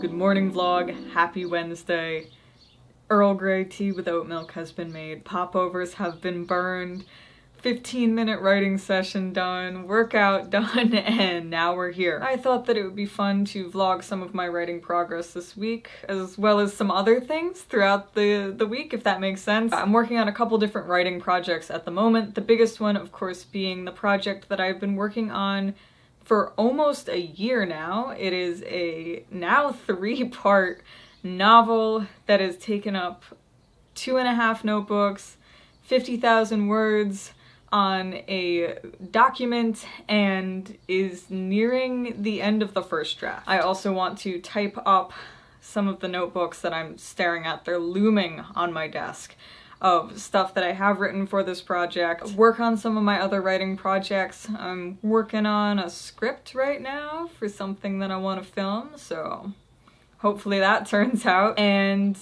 Good morning vlog, happy Wednesday. Earl Grey tea with oat milk has been made, popovers have been burned, 15-minute writing session done, workout done, and now we're here. I thought that it would be fun to vlog some of my writing progress this week, as well as some other things throughout the week, if that makes sense. I'm working on a couple different writing projects at the moment, the biggest one, of course, being the project that I've been working on for almost a year now. It is a now 3-part novel that has taken up 2.5 notebooks, 50,000 words on a document, and is nearing the end of the first draft. I also want to type up some of the notebooks that I'm staring at. They're looming on my desk, of stuff that I have written for this project, work on some of my other writing projects. I'm working on a script right now for something that I want to film, so hopefully that turns out, and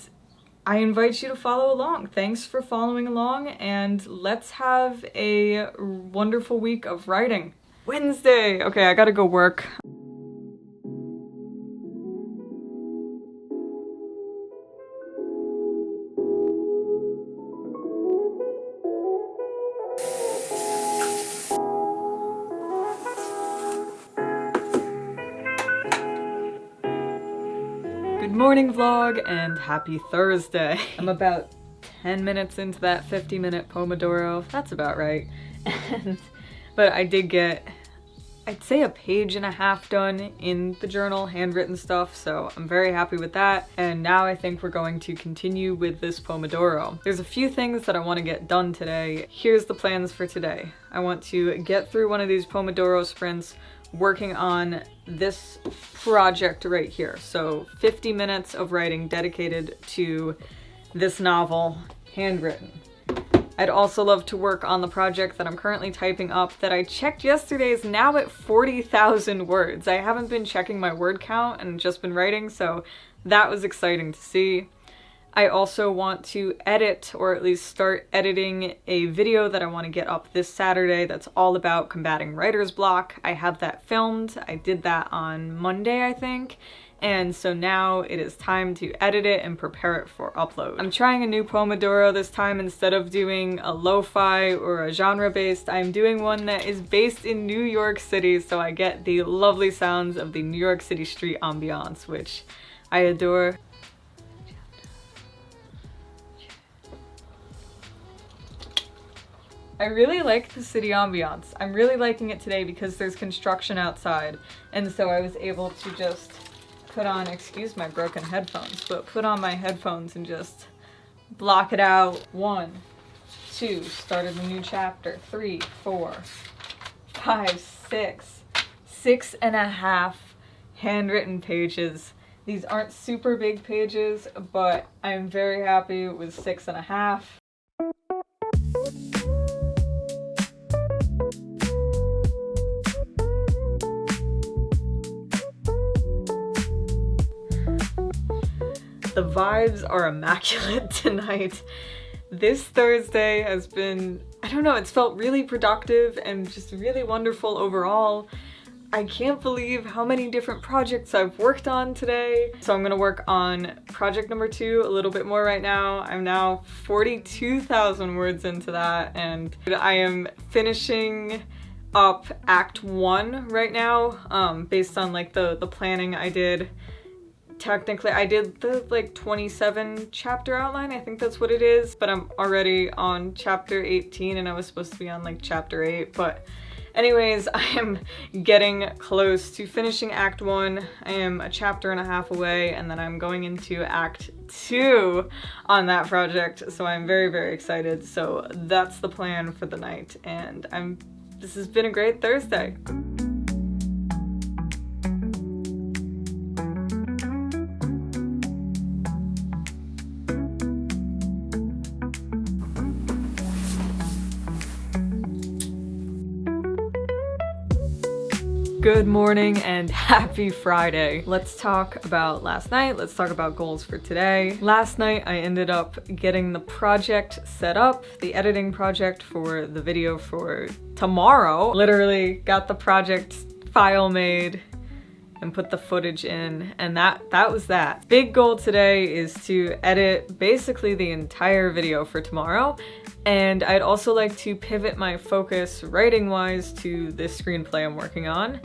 I invite you to follow along. Thanks for following along, and let's have a wonderful week of writing. Wednesday! Okay, I gotta go work. Good morning vlog and happy Thursday. I'm about 10 minutes into that 50-minute Pomodoro. That's about right. But I did get, I'd say, a 1.5 pages done in the journal, handwritten stuff, so I'm very happy with that. And now I think we're going to continue with this Pomodoro. There's a few things that I want to get done today. Here's the plans for today. I want to get through one of these Pomodoro sprints working on this project right here. So 50 minutes of writing dedicated to this novel, handwritten. I'd also love to work on the project that I'm currently typing up that I checked yesterday is now at 40,000 words. I haven't been checking my word count and just been writing, so that was exciting to see. I also want to edit, or at least start editing, a video that I want to get up this Saturday that's all about combating writer's block. I have that filmed. I did that on Monday, I think. And so now it is time to edit it and prepare it for upload. I'm trying a new Pomodoro this time. Instead of doing a lo-fi or a genre-based, I'm doing one that is based in New York City, so I get the lovely sounds of the New York City street ambiance, which I adore. I really like the city ambiance. I'm really liking it today because there's construction outside, and so I was able to just put on, excuse my broken headphones, but put on my headphones and just block it out. 1, 2, started a new chapter, 3, 4, 5, 6, 6.5 handwritten pages. These aren't super big pages, but I'm very happy with 6.5. The vibes are immaculate tonight. This Thursday has been, I don't know, it's felt really productive and just really wonderful overall. I can't believe how many different projects I've worked on today. So I'm gonna work on project number 2 a little bit more right now. I'm now 42,000 words into that, and I am finishing up Act 1 right now, based on like the planning I did. Technically, I did the like 27 chapter outline, I think that's what it is, but I'm already on chapter 18 and I was supposed to be on like chapter 8, but anyways, I am getting close to finishing Act 1. I am a chapter and a half away, and then I'm going into Act 2 on that project, so I'm very, very excited. So that's the plan for the night, and this has been a great Thursday. Good morning and happy Friday. Let's talk about last night. Let's talk about goals for today. Last night I ended up getting the project set up, the editing project for the video for tomorrow. Literally got the project file made and put the footage in, and that was that. Big goal today is to edit basically the entire video for tomorrow, and I'd also like to pivot my focus writing-wise to this screenplay I'm working on.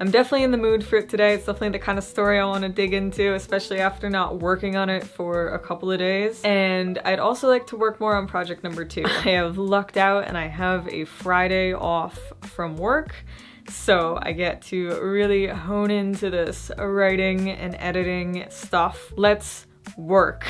I'm definitely in the mood for it today. It's definitely the kind of story I want to dig into, especially after not working on it for a couple of days. And I'd also like to work more on project number 2. I have lucked out and I have a Friday off from work, so I get to really hone into this writing and editing stuff. Let's work.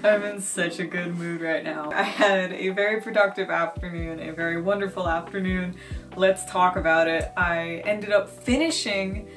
I'm in such a good mood right now. I had a very productive afternoon, a very wonderful afternoon. Let's talk about it. I ended up finishing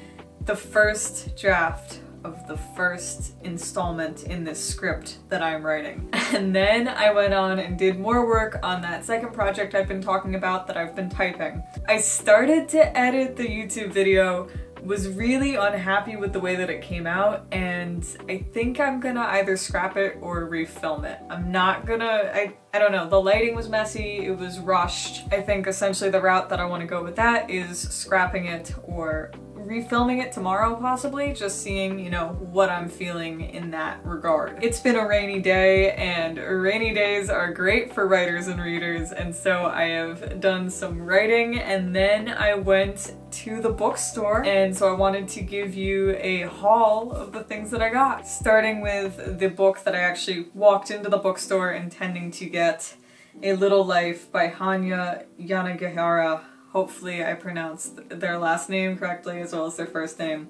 the first draft of the first installment in this script that I'm writing. And then I went on and did more work on that second project I've been talking about that I've been typing. I started to edit the YouTube video, was really unhappy with the way that it came out, and I think I'm gonna either scrap it or refilm it. I'm not gonna, I don't know, the lighting was messy, it was rushed. I think essentially the route that I want to go with that is scrapping it or refilming it tomorrow possibly, just seeing, you know, what I'm feeling in that regard. It's been a rainy day, and rainy days are great for writers and readers, and so I have done some writing, and then I went to the bookstore, and so I wanted to give you a haul of the things that I got. Starting with the book that I actually walked into the bookstore intending to get, A Little Life by Hanya Yanagihara. Hopefully I pronounced their last name correctly as well as their first name.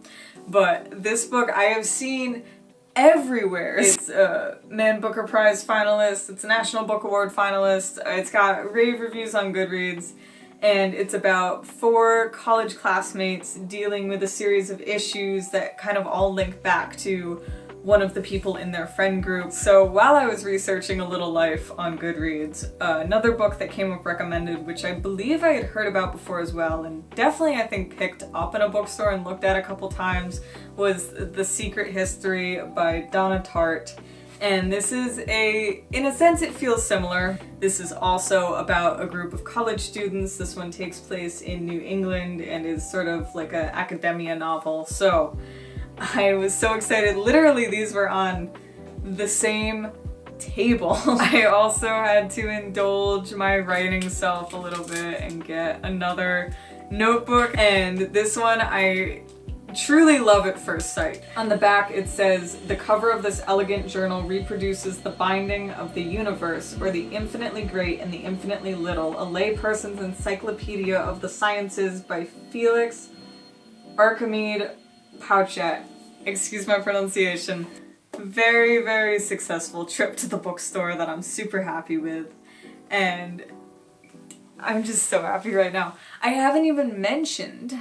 But this book I have seen everywhere. It's a Man Booker Prize finalist, it's a National Book Award finalist, it's got rave reviews on Goodreads, and it's about 4 college classmates dealing with a series of issues that kind of all link back to one of the people in their friend group. So while I was researching A Little Life on Goodreads, another book that came up recommended, which I believe I had heard about before as well, and definitely I think picked up in a bookstore and looked at a couple times, was The Secret History by Donna Tartt. And this is in a sense it feels similar. This is also about a group of college students. This one takes place in New England and is sort of like an academia novel. So I was so excited. Literally, these were on the same table. I also had to indulge my writing self a little bit and get another notebook, and this one I truly love at first sight. On the back it says, "The cover of this elegant journal reproduces the binding of the universe, or the infinitely great and the infinitely little, a layperson's encyclopedia of the sciences by Felix Archimede Pouchet." Excuse my pronunciation. Very, very successful trip to the bookstore that I'm super happy with, and I'm just so happy right now. I haven't even mentioned,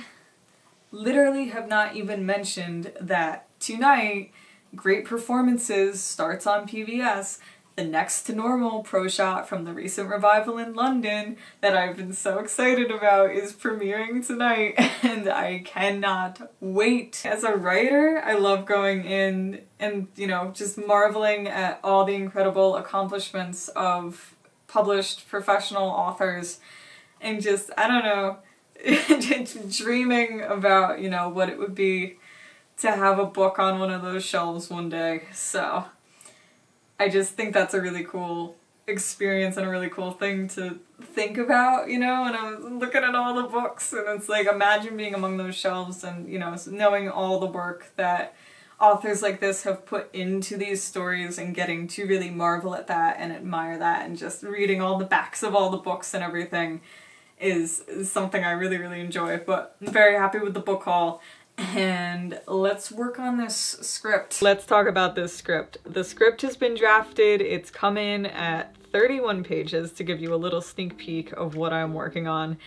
literally have not even mentioned that tonight Great Performances starts on PBS. The Next to Normal pro shot from the recent revival in London that I've been so excited about is premiering tonight, and I cannot wait. As a writer, I love going in and, you know, just marveling at all the incredible accomplishments of published professional authors, and just, I don't know, dreaming about, you know, what it would be to have a book on one of those shelves one day. So I just think that's a really cool experience and a really cool thing to think about, you know, and I was looking at all the books, and it's like, imagine being among those shelves and, you know, knowing all the work that authors like this have put into these stories and getting to really marvel at that and admire that, and just reading all the backs of all the books and everything. is something I really, really enjoy. But I'm very happy with the book haul. And let's work on this script. Let's talk about this script. The script has been drafted. It's come in at 31 pages to give you a little sneak peek of what I'm working on.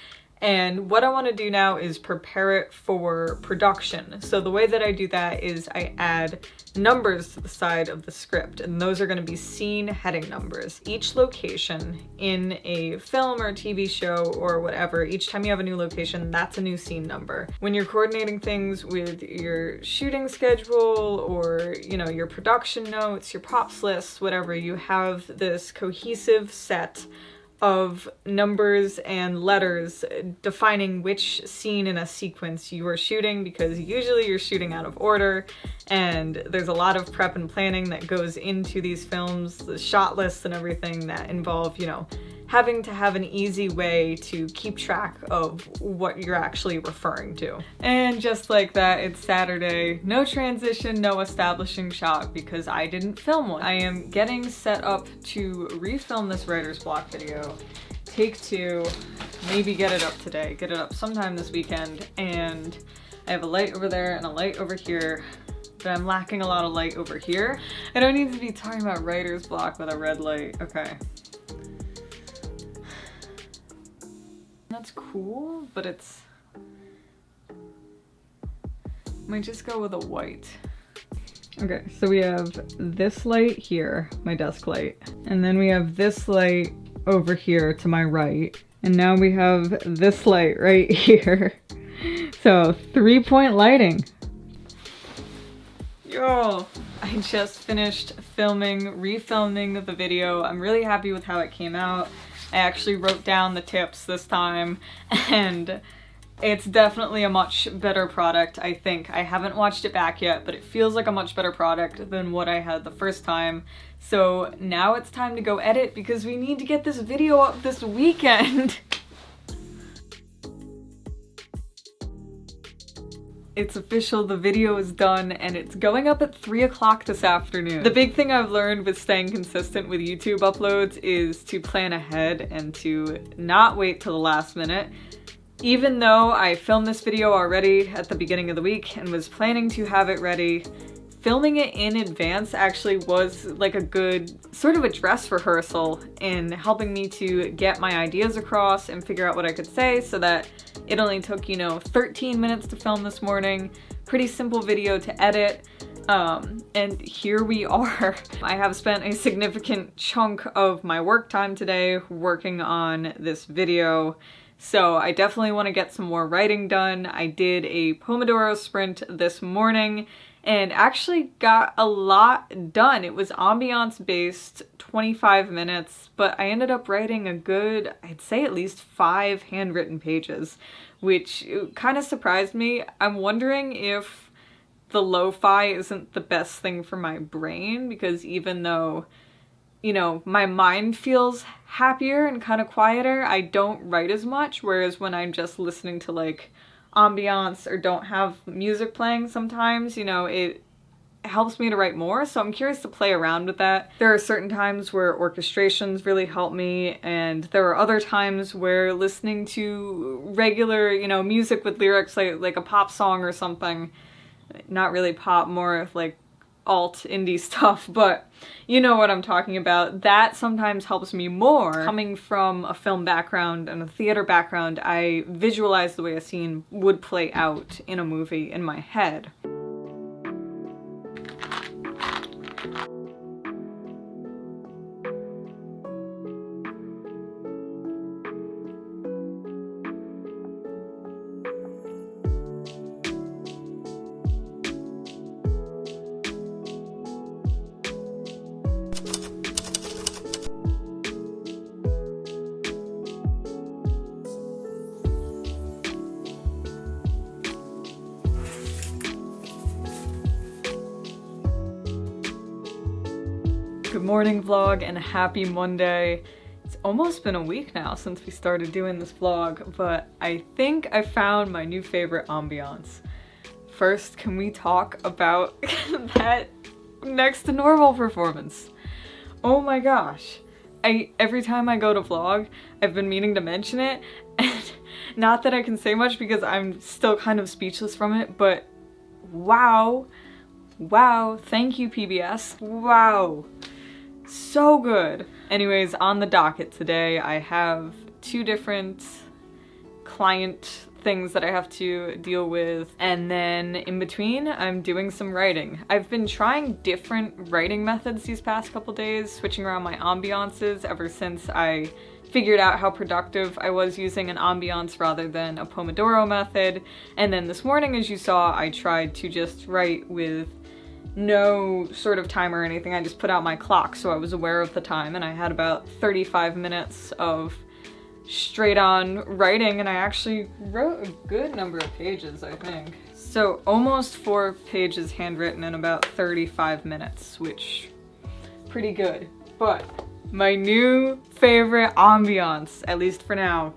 And what I want to do now is prepare it for production. So the way that I do that is I add numbers to the side of the script, and those are going to be scene heading numbers. Each location in a film or TV show or whatever, each time you have a new location, that's a new scene number. When you're coordinating things with your shooting schedule or, you know, your production notes, your props lists, whatever, you have this cohesive set of numbers and letters defining which scene in a sequence you are shooting, because usually you're shooting out of order and there's a lot of prep and planning that goes into these films, the shot lists and everything that involve, you know, having to have an easy way to keep track of what you're actually referring to. And just like that, it's Saturday. No transition, no establishing shot because I didn't film one. I am getting set up to refilm this writer's block video. Take 2, maybe get it up today, get it up sometime this weekend. And I have a light over there and a light over here, but I'm lacking a lot of light over here. I don't need to be talking about writer's block with a red light. Okay. That's cool, but it's... might just go with a white. Okay, so we have this light here, my desk light, and then we have this light over here to my right, and now we have this light right here. So 3-point lighting. Yo! I just finished refilming the video. I'm really happy with how it came out. I actually wrote down the tips this time, and it's definitely a much better product, I think. I haven't watched it back yet, but it feels like a much better product than what I had the first time. So now it's time to go edit because we need to get this video up this weekend. It's official, the video is done, and it's going up at 3 o'clock this afternoon. The big thing I've learned with staying consistent with YouTube uploads is to plan ahead and to not wait till the last minute. Even though I filmed this video already at the beginning of the week and was planning to have it ready, filming it in advance actually was like a good sort of a dress rehearsal in helping me to get my ideas across and figure out what I could say, so that it only took, you know, 13 minutes to film this morning. Pretty simple video to edit. And here we are. I have spent a significant chunk of my work time today working on this video. So I definitely want to get some more writing done. I did a Pomodoro sprint this morning and actually got a lot done. It was ambiance based, 25 minutes, but I ended up writing a good, I'd say at least 5 handwritten pages, which kind of surprised me. I'm wondering if the lo-fi isn't the best thing for my brain, because even though, you know, my mind feels happier and kind of quieter, I don't write as much, whereas when I'm just listening to like ambiance or don't have music playing sometimes, you know, it helps me to write more. So I'm curious to play around with that. There are certain times where orchestrations really help me, and there are other times where listening to regular, you know, music with lyrics, like a pop song or something, not really pop, more like alt indie stuff, but you know what I'm talking about. That sometimes helps me more. Coming from a film background and a theater background, I visualize the way a scene would play out in a movie in my head. Good morning vlog and happy Monday. It's almost been a week now since we started doing this vlog, but I think I found my new favorite ambiance. First, can we talk about that next to normal performance? Oh my gosh. every time I go to vlog, I've been meaning to mention it, and not that I can say much because I'm still kind of speechless from it, but wow, thank you PBS, wow, so good. Anyways, on the docket today, I have 2 different client things that I have to deal with, and then in between I'm doing some writing. I've been trying different writing methods these past couple days, switching around my ambiances ever since I figured out how productive I was using an ambiance rather than a Pomodoro method. And then this morning, as you saw, I tried to just write with no sort of timer or anything. I just put out my clock so I was aware of the time, and I had about 35 minutes of straight on writing, and I actually wrote a good number of pages, I think. So almost 4 pages handwritten in about 35 minutes, which pretty good. But my new favorite ambiance, at least for now,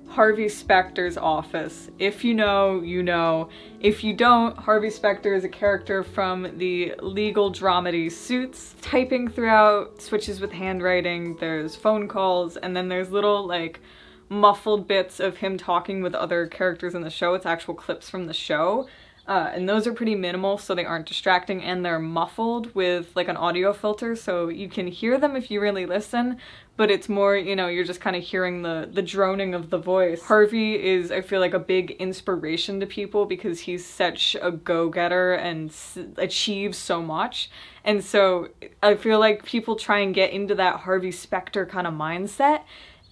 Harvey Specter's office. If you know, you know. If you don't, Harvey Specter is a character from the legal dramedy Suits. Typing throughout, switches with handwriting, there's phone calls, and then there's little like muffled bits of him talking with other characters in the show. It's actual clips from the show. And those are pretty minimal, so they aren't distracting, and they're muffled with like an audio filter, so you can hear them if you really listen, but it's more, you know, you're just kind of hearing the droning of the voice. Harvey is, I feel like, a big inspiration to people because he's such a go-getter and achieves so much. And so I feel like people try and get into that Harvey Specter kind of mindset,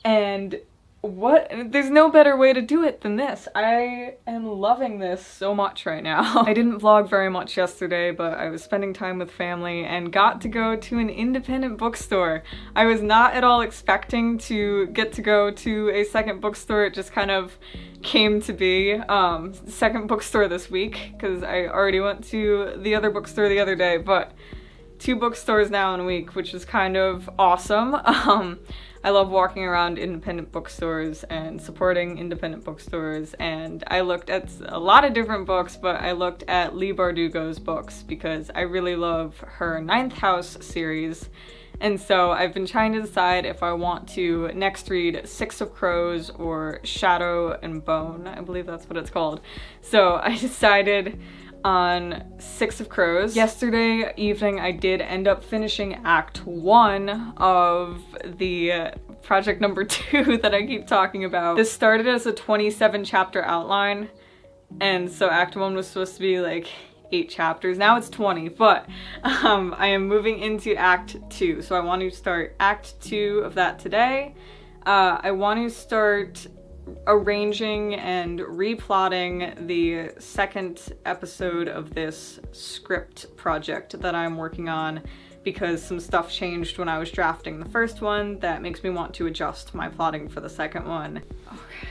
and there's no better way to do it than this. I am loving this so much right now. I didn't vlog very much yesterday, but I was spending time with family and got to go to an independent bookstore. I was not at all expecting to get to go to a second bookstore. It just kind of came to be. Second bookstore this week, because I already went to the other bookstore the other day, but 2 bookstores now in a week, which is kind of awesome. I love walking around independent bookstores and supporting independent bookstores, and I looked at a lot of different books, but I looked at Leigh Bardugo's books because I really love her Ninth House series. And so I've been trying to decide if I want to next read Six of Crows or Shadow and Bone. I believe that's what it's called. So I decided on Six of Crows. Yesterday evening I did end up finishing Act 1 of the project number 2 that I keep talking about. This started as a 27 chapter outline, and so Act 1 was supposed to be like 8 chapters. Now it's 20, but I am moving into Act 2. So I want to start Act 2 of that today. I want to start arranging and replotting the second episode of this script project that I'm working on, because some stuff changed when I was drafting the first one that makes me want to adjust my plotting for the second one. Okay.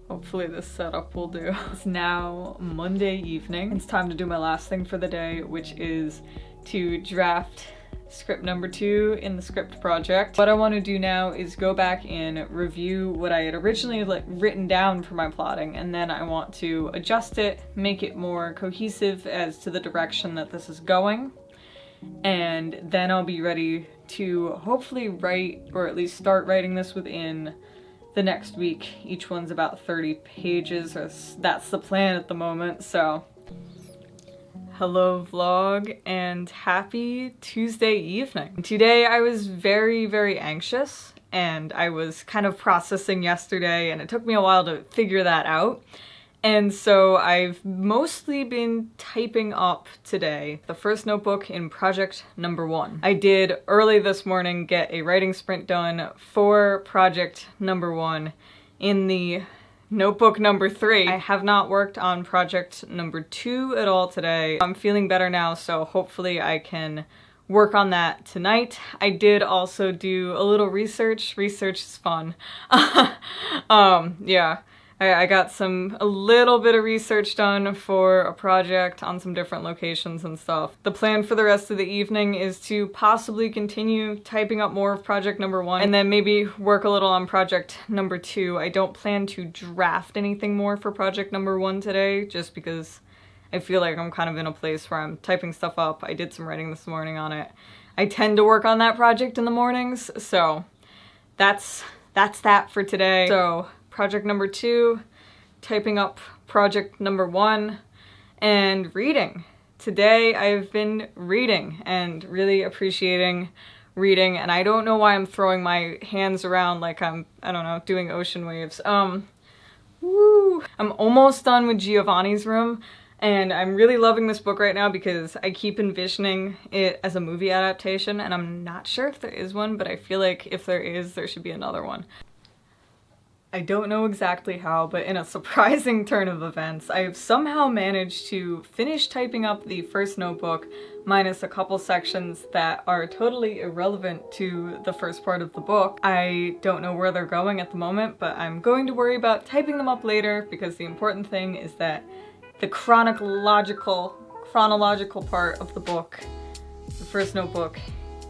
Hopefully this setup will do. It's now Monday evening. It's time to do my last thing for the day, which is to draft script number 2 in the script project. What I want to do now is go back and review what I had originally written down for my plotting, and then I want to adjust it, make it more cohesive as to the direction that this is going, and then I'll be ready to hopefully write, or at least start writing this within the next week. Each one's about 30 pages, or that's the plan at the moment, so hello vlog, and happy Tuesday evening. Today I was very, very anxious, and I was kind of processing yesterday, and it took me a while to figure that out. And so I've mostly been typing up today the first notebook in project number 1. I did early this morning get a writing sprint done for project number 1 in the notebook number 3. I have not worked on project number 2 at all today. I'm feeling better now, so hopefully I can work on that tonight. I did also do a little research. Research is fun. Yeah. I got a little bit of research done for a project on some different locations and stuff. The plan for the rest of the evening is to possibly continue typing up more of project number 1 and then maybe work a little on project number 2. I don't plan to draft anything more for project number 1 today, just because I feel like I'm kind of in a place where I'm typing stuff up. I did some writing this morning on it. I tend to work on that project in the mornings, so that's that for today. So project number 2, typing up project number 1, and reading. Today I've been reading and really appreciating reading, and I don't know why I'm throwing my hands around like I'm, I don't know, doing ocean waves. Woo! I'm almost done with Giovanni's Room, and I'm really loving this book right now because I keep envisioning it as a movie adaptation, and I'm not sure if there is one, but I feel like if there is, there should be another one. I don't know exactly how, but in a surprising turn of events, I have somehow managed to finish typing up the first notebook, minus a couple sections that are totally irrelevant to the first part of the book. I don't know where they're going at the moment, but I'm going to worry about typing them up later because the important thing is that the chronological part of the book, the first notebook,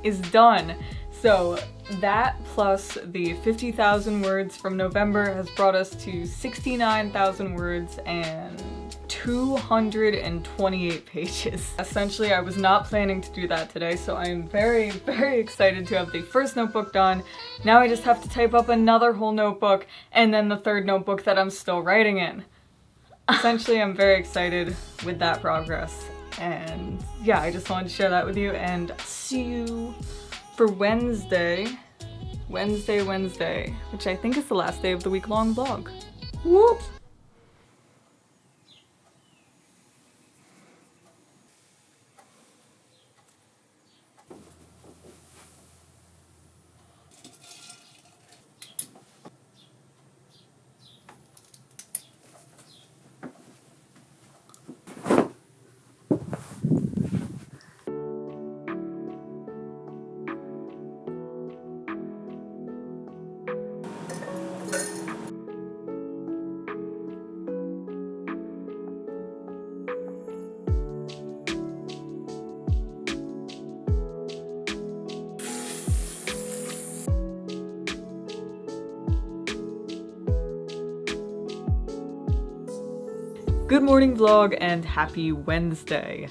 is done. So that plus the 50,000 words from November has brought us to 69,000 words and 228 pages. Essentially, I was not planning to do that today, so I'm very, very excited to have the first notebook done. Now I just have to type up another whole notebook and then the third notebook that I'm still writing in. Essentially, I'm very excited with that progress. And yeah, I just wanted to share that with you, and see you for Wednesday, which I think is the last day of the week-long vlog. Whoop! Good morning vlog and happy Wednesday.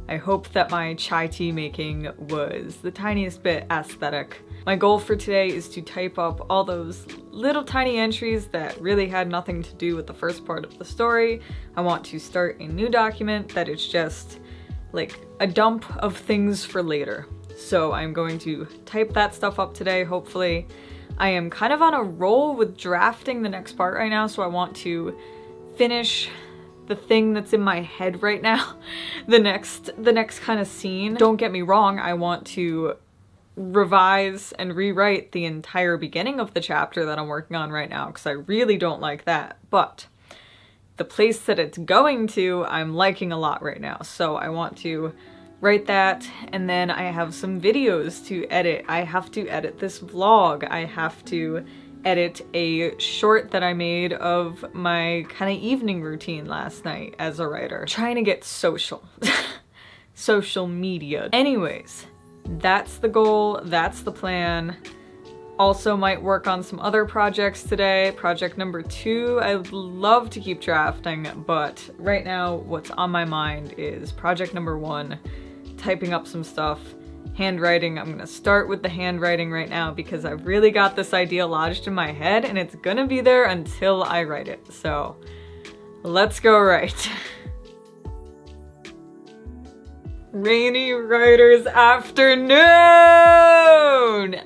I hope that my chai tea making was the tiniest bit aesthetic. My goal for today is to type up all those little tiny entries that really had nothing to do with the first part of the story. I want to start a new document that is just like a dump of things for later. So I'm going to type that stuff up today, hopefully. I am kind of on a roll with drafting the next part right now, so I want to finish the thing that's in my head right now, the next kind of scene. Don't get me wrong, I want to revise and rewrite the entire beginning of the chapter that I'm working on right now, because I really don't like that, but the place that it's going to, I'm liking a lot right now. So I want to write that, and then I have some videos to edit. I have to edit this vlog. I have to edit a short that I made of my kind of evening routine last night as a writer. Trying to get social. Social media. Anyways, that's the goal, that's the plan. Also might work on some other projects today. Project number 2, I would love to keep drafting, but right now what's on my mind is project number 1, typing up some stuff. Handwriting, I'm gonna start with the handwriting right now because I've really got this idea lodged in my head and it's gonna be there until I write it. So let's go write. Rainy writer's afternoon!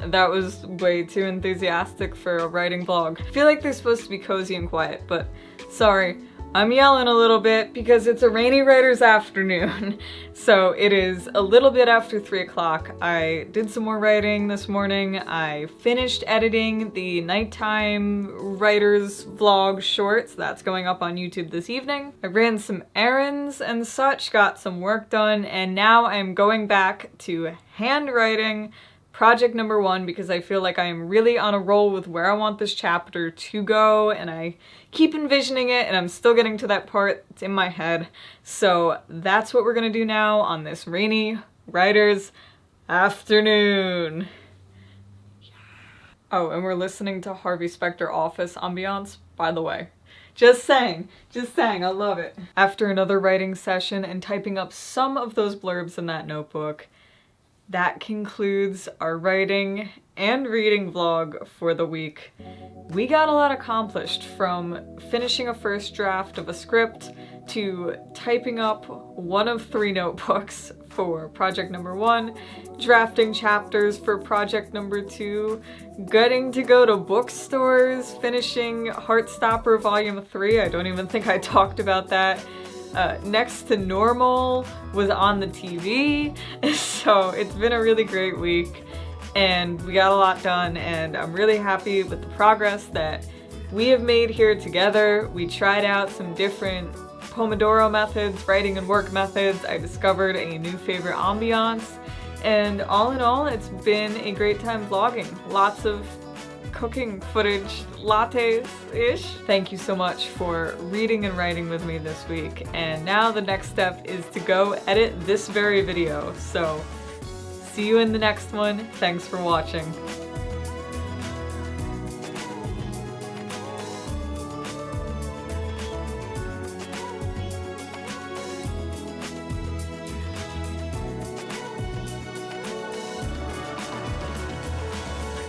That was way too enthusiastic for a writing vlog. I feel like they're supposed to be cozy and quiet, but sorry. I'm yelling a little bit because it's a rainy writer's afternoon. So it is a little bit after 3 o'clock. I did some more writing this morning. I finished editing the nighttime writer's vlog shorts. That's going up on YouTube this evening. I ran some errands and such, got some work done, and now I'm going back to handwriting project number 1 because I feel like I am really on a roll with where I want this chapter to go, and I keep envisioning it and I'm still getting to that part that's in my head. So that's what we're gonna do now on this rainy writer's afternoon. Oh, and we're listening to Harvey Specter Office ambiance, by the way. Just saying, I love it. After another writing session and typing up some of those blurbs in that notebook, that concludes our writing and reading vlog for the week. We got a lot accomplished, from finishing a first draft of a script to typing up 1 of 3 notebooks for project number 1, drafting chapters for project number 2, getting to go to bookstores, finishing Heartstopper Volume 3. I don't even think I talked about that. Next to Normal was on the TV, so it's been a really great week and we got a lot done, and I'm really happy with the progress that we have made here together. We tried out some different Pomodoro methods, writing and work methods. I discovered a new favorite ambiance, and all in all, it's been a great time vlogging. Lots of cooking footage, lattes-ish. Thank you so much for reading and writing with me this week, and now the next step is to go edit this very video. So see you in the next one. Thanks for watching.